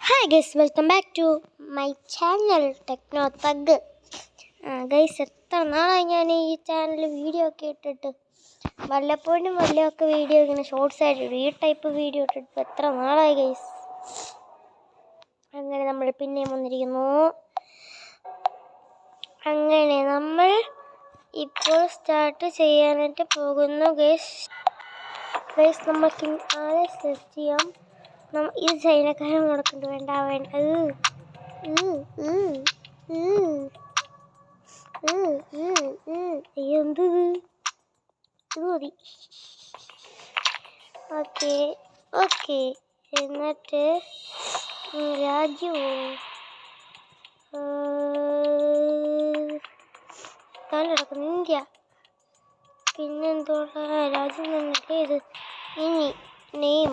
Hi guys, welcome back to my channel Techno Thug. Guys, എത്ര നാളായി ഞാൻ ഈ ചാനൽ വീഡിയോ ഒക്കെ ഇട്ടിട്ട് വല്ലപ്പോഴും വല്ലതൊക്കെ വീഡിയോ ഇങ്ങനെ ഷോർട്സ് ആയിട്ട് ഈ ടൈപ്പ് വീഡിയോ ഇട്ടിട്ട് എത്ര നാളായി ഗൈസ്. അങ്ങനെ നമ്മൾ പിന്നെയും വന്നിരിക്കുന്നു. അങ്ങനെ നമ്മൾ ഇപ്പോൾ സ്റ്റാർട്ട് ചെയ്യാനായിട്ട് പോകുന്നു ഗൈസ്. നമുക്ക് ആളെ സെർച്ച് ചെയ്യാം. ഇത് ചൈനക്കാരൻ മുടക്കുന്നുണ്ട്. വേണ്ട എന്ത് ഇത് മതി. ഓക്കെ എന്നിട്ട് രാജ്യമോ താൻ കിടക്കുന്നു ഇന്ത്യ. പിന്നെന്തോടാ രാജ്യം തന്നെയല്ലേ ഇത്. ഇനി നെയിം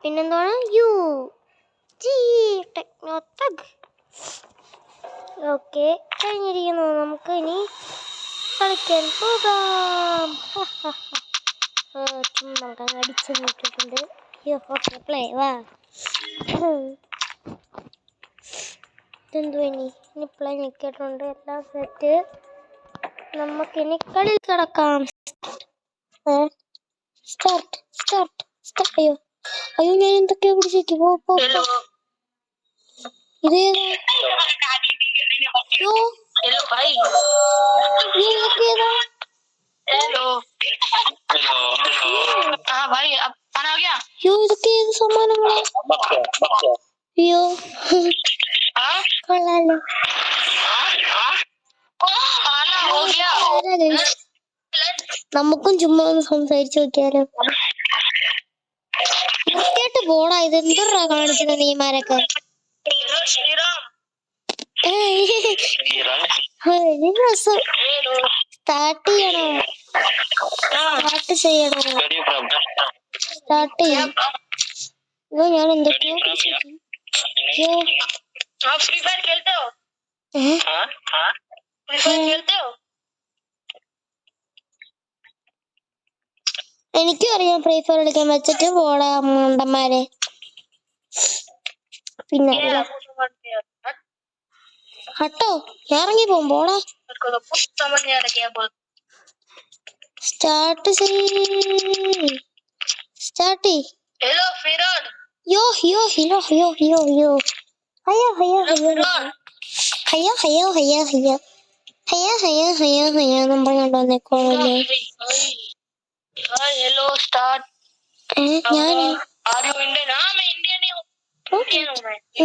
പിന്നെന്താണ് ടെക്നോ തഗ്. ഓക്കെ കഴിഞ്ഞിരിക്കുന്നു. നമുക്ക് ഇനി കളിക്കാൻ പോകാം. നമുക്ക് അടിച്ചു നോക്കിയിട്ടുണ്ട്. പ്ലേ വാ. ഇതെന്തോ ഇനി പ്ലേ നിൽക്കിയിട്ടുണ്ട്. എല്ലാം സെറ്റ്. നമുക്കിനി കളി കിടക്കാം. സ്റ്റാർട്ട്. അയ്യോ ഞാൻ എന്തൊക്കെയാ പിടിച്ചേക്ക്. പോ ഇതേതാ? ഇതൊക്കെ ഏത് സമ്മാനങ്ങളാ? അയ്യോ കൊള്ളാലോ. നമുക്കും ചുമ്മാ ഒന്ന് സംസാരിച്ചു നോക്കിയാലോ. വൃത്തിയായിട്ട് പോടാ. ഇത് എന്തൊരാ കാണിക്കുന്ന നീമാരൊക്കെ. സ്റ്റാർട്ട് ചെയ്യണോ? സ്റ്റാർട്ട് ചെയ്യാം. ഞാൻ എന്തൊക്കെയോ എനിക്കും അറിയാം ഫ്രീ ഫയർ കളിക്കാൻ. വെച്ചിട്ട് പോടാ മണ്ടന്മാരെ. പിന്നെ ഹട്ടോ ഞാൻ ഇറങ്ങി പോകും. പോടാ. സ്റ്റാർട്ട് പറഞ്ഞോണ്ടോന്നേക്കോളല്ലേ.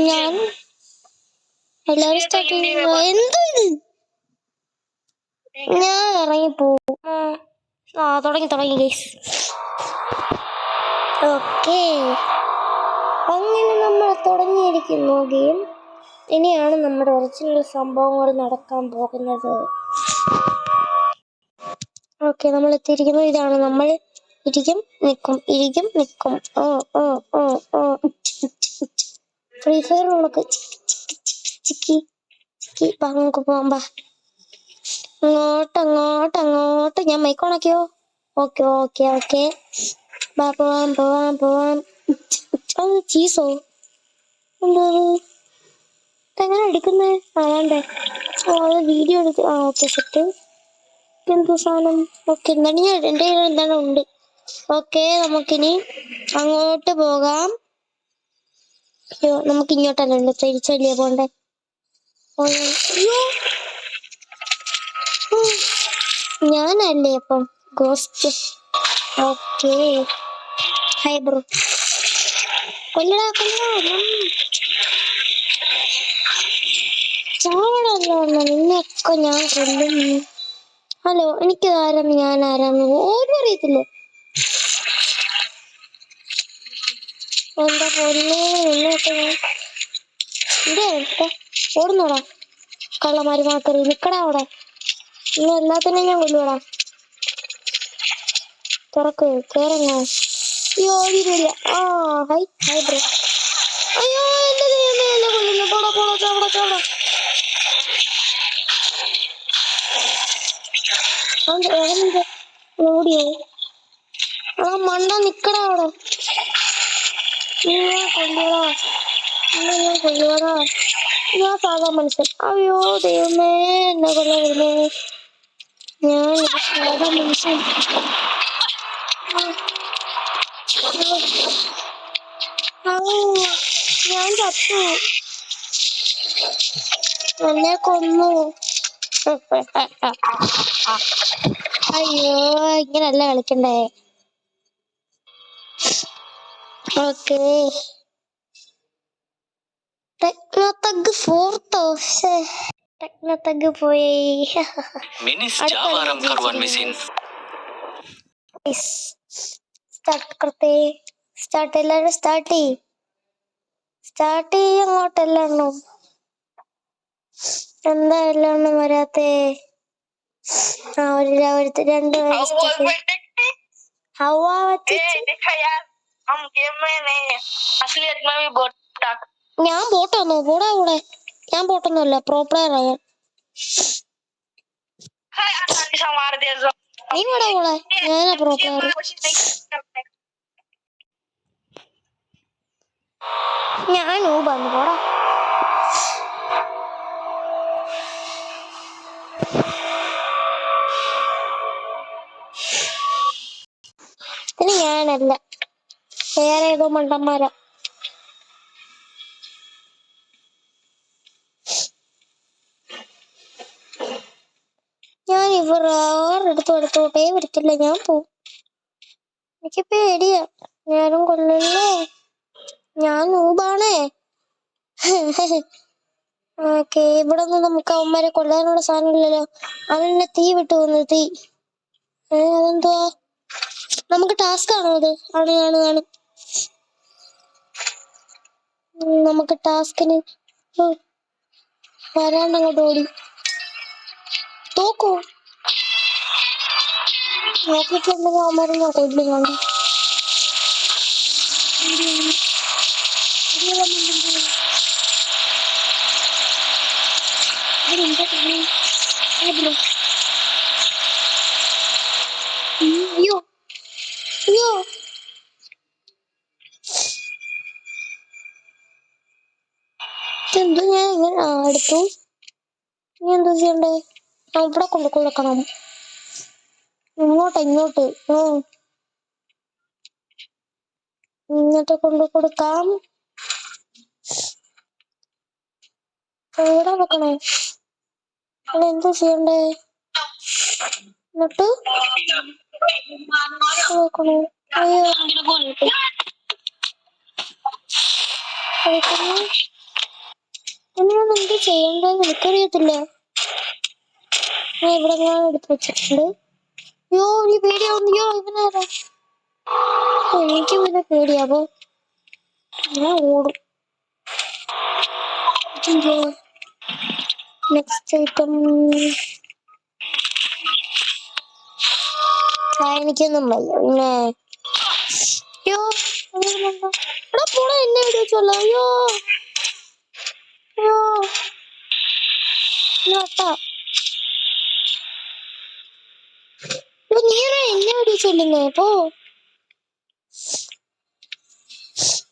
ഞാൻ എല്ലാവരും സ്റ്റാർട്ട് ചെയ്യുന്നു. എന്തോ ഇത്. ഞാൻ ഇറങ്ങിപ്പോകും. തുടങ്ങി ഗൈസ്. ഓക്കെ അങ്ങനെ നമ്മൾ തുടങ്ങിയിരിക്കുന്നു ഗെയിം. ഇനിയാണ് നമ്മുടെ ഒറിജിനൽ സംഭവങ്ങൾ നടക്കാൻ പോകുന്നത്. ഓക്കെ നമ്മൾ എത്തിയിരിക്കുന്നു. ഇതാണ് നമ്മൾ. ഇരിക്കും നിൽക്കും. ഫ്രീ ഫയർ നമുക്ക് നമുക്ക് പോകാം. അങ്ങോട്ട് ഞാൻ മൈക്കോണൊക്കെയോ. ഓക്കെ പോവാം. ചീസോ എന്തോ എങ്ങനെ അടിക്കുന്നേ? വേണ്ടേ. അത് വീഡിയോ എടുത്ത്. Okay set. എന്തോ സാധനം. ഓക്കെ എന്താണ് ഞാൻ എൻ്റെ കയ്യിൽ എന്താണ് ഉണ്ട്. ഓക്കെ നമുക്കിനി അങ്ങോട്ട് പോകാം. അയ്യോ നമുക്ക് ഇങ്ങോട്ടല്ലോ തിരിച്ചല്ലേ പോണ്ടേ. ഞാനല്ലേ അപ്പം ഗോസ്റ്റ്. Okay hi bro. കൊല്ലടാ ചാവണല്ലോ. നിന്നെയൊക്കെ ഞാൻ കൊല്ലുന്നു. ഹലോ എനിക്ക് ആരാന്ന് ഞാൻ ആരാന്ന് ഓർമ്മ അറിയത്തില്ലേ. എന്താ പൊന്നേ നിന്നെയൊക്കെ ഞാൻ ഇതേ ഓടുന്നോടാ. കള്ളമാരി മാത്രം നിക്കടാ അവിടെ. ഇന്ന് എല്ലാത്തിനെയും ഞാൻ കൊല്ലുവാടാ. തുറക്ക് കേറങ്ങ. യോടിയില്ല. Hi bro. ഓടിയോ? ആ മണ്ട നിക്കടാ അവിടെ. കൊല്ലുവാടാ. ഞാൻ സാധാ മനുഷ്യൻ. അയ്യോ ദൈവമേ, എന്നെ കൊല്ലാൻ വരുന്നേ. ഞാൻ സാധാ മനുഷ്യൻ. ഞാൻ ചത്തു. എന്നെ കൊന്നു. അയ്യോ, ഇങ്ങനല്ല കളിക്കണ്ടേ. Okay, ടെക്നോതഗ് 4th. ടെക്നോതഗ് പോയി. സ്റ്റാർട്ട് എല്ലാവരും സ്റ്റാർട്ട് ചെയ്യ് അങ്ങോട്ടെല്ലാം. എന്താ എല്ലാം വരാത്തേ? രണ്ട് ഞാൻ ബോട്ടാന്നോ? പോടാ കൂടെ. ഞാൻ ബോട്ടൊന്നുമല്ല, പ്രോ പ്ലെയർ ആയ. നീ പോടാ കൂടെ. ഞാനാ പ്രോ പ്ലെയർ. ഞാൻ ഊബാന്ന്. പോടാ. പിന്നെ ഞാനല്ല, വേറെ ഏതോ മണ്ടന്മാരാ. ഞാൻ ഇവർ അടുത്തോട്ടേ വരത്തില്ല. ഞാൻ പോവും. എനിക്ക് പേടിയാ. ഞാനും കൊല്ലല്ലേ. ഞാൻ നൂബാണേ. ഓക്കെ, ഇവിടെ ഒന്നും നമുക്ക് അവന്മാരെ കൊല്ലാനുള്ള സാധനമില്ലല്ലോ. അവനെന്നെ തീ വിട്ടു വന്നു. തീ അതെന്തുവാ? നമുക്ക് ടാസ്ക് ആണോ അത്? ആണ്. നമുക്ക് ടാസ്കിന് വരാണ്ടങ്ങോട്ട് ഓടി തോക്കോ. നോക്കിയിട്ടുണ്ടെങ്കിൽ അവന്മാരെ ഞാൻ കൊല്ലും. കണ്ടു അയ്യോ അയ്യോ. എന്തോ ഞാൻ ഇങ്ങനെ എടുത്തു. നീ എന്താ ചെയ്യണ്ടേ? ഇവിടെ കൊണ്ട് കൊടുക്കണം. ഇങ്ങോട്ട് ഇങ്ങോട്ട് കൊണ്ട് കൊടുക്കാം. എവിടെ വെക്കണേ? അവിടെ എന്തോ ചെയ്യണ്ടേ? എന്നിട്ട് നോക്കണോ? അയ്യോ ഞാൻ എന്ത് ചെയ്യണ്ടെന്ന് എനിക്കറിയത്തില്ല. ഞാൻ ഇവിടെ എടുത്ത് വെച്ചിട്ടുണ്ട്. അയ്യോ നീ പേടിയാവുന്നയോ? ഇവനാരാ? എനിക്ക് പിന്നെ പേടിയാവോ? ഞാൻ ഓടും. നെക്സ്റ്റ് ഐറ്റം എനിക്കൊന്നും വയ്യ. പിന്നെ അയ്യോ എടാ പോടാ, എന്നെ വിളിച്ചോളൂ. അയ്യോ അയ്യോ നോട്ടാ. നീരാ എന്നെ വിളിച്ചോളുന്നേ. പോ.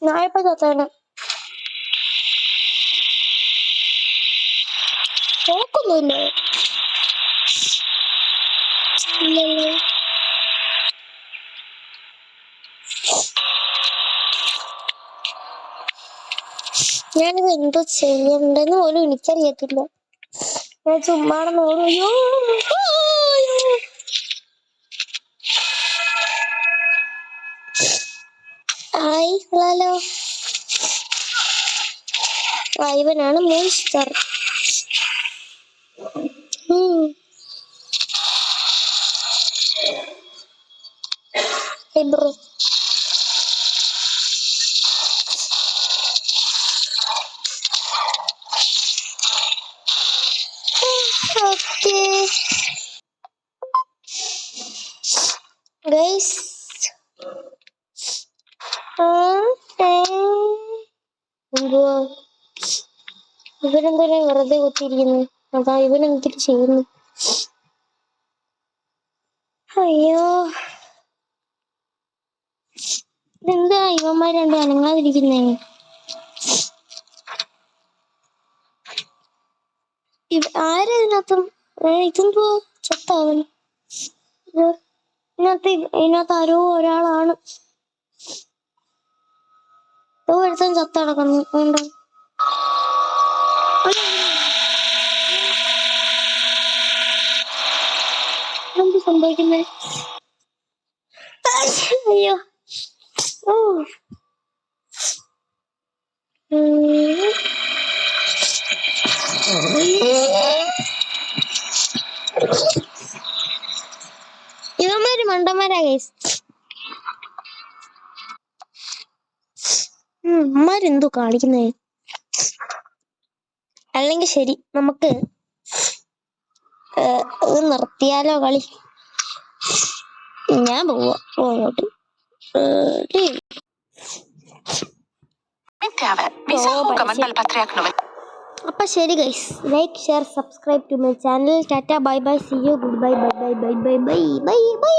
ഞാനിപ്പോ ചത്തേനെ. നോക്കൊന്നുമില്ലേ? ഇല്ലല്ലോ. ഞാനിത് എന്തോ ചെയ്യണ്ടെന്ന് പോലും എനിക്കറിയത്തില്ല. ഞാൻ ചുമ്മാണെന്ന് ഓരോ ഹായ് ഹലോ. ഇവനാണ് മോൺസ്റ്റർ. Bro okay guys. എന്തുവാ ഇവരെന്താ വെറുതെ കുത്തിയിരിക്കുന്നു? അതാ ഇവനെന്തിട്ട് ചെയ്യുന്നു? അയ്യോ, ഇതെന്താ ഇവന്മാർ രണ്ടും അനങ്ങാതിരിക്കുന്നേ? ആരാ ഇതിനകത്തും? ഇതെന്തോ ചത്താവൻ. ഇതിനകത്ത് ആരോ ഒരാളാണ്. ഒരുത്തൻ ചത്ത കിടക്കുന്നു. എന്ത് സംഭവിക്കുന്നേ? അയ്യോ, ഓ, ഇവന്മാര് മണ്ടന്മാരാ ഗൈസ്. അമ്മാരെന്തോ കാണിക്കുന്നേ? അല്ലെങ്കിൽ ശരി, നമുക്ക് നിർത്തിയാലോ കളി? ഞാൻ പോവാട്ട്. അപ്പൊ ശരി guys, like share subscribe to my channel. Tata bye bye, see you, good bye bye bye bye bye bye by.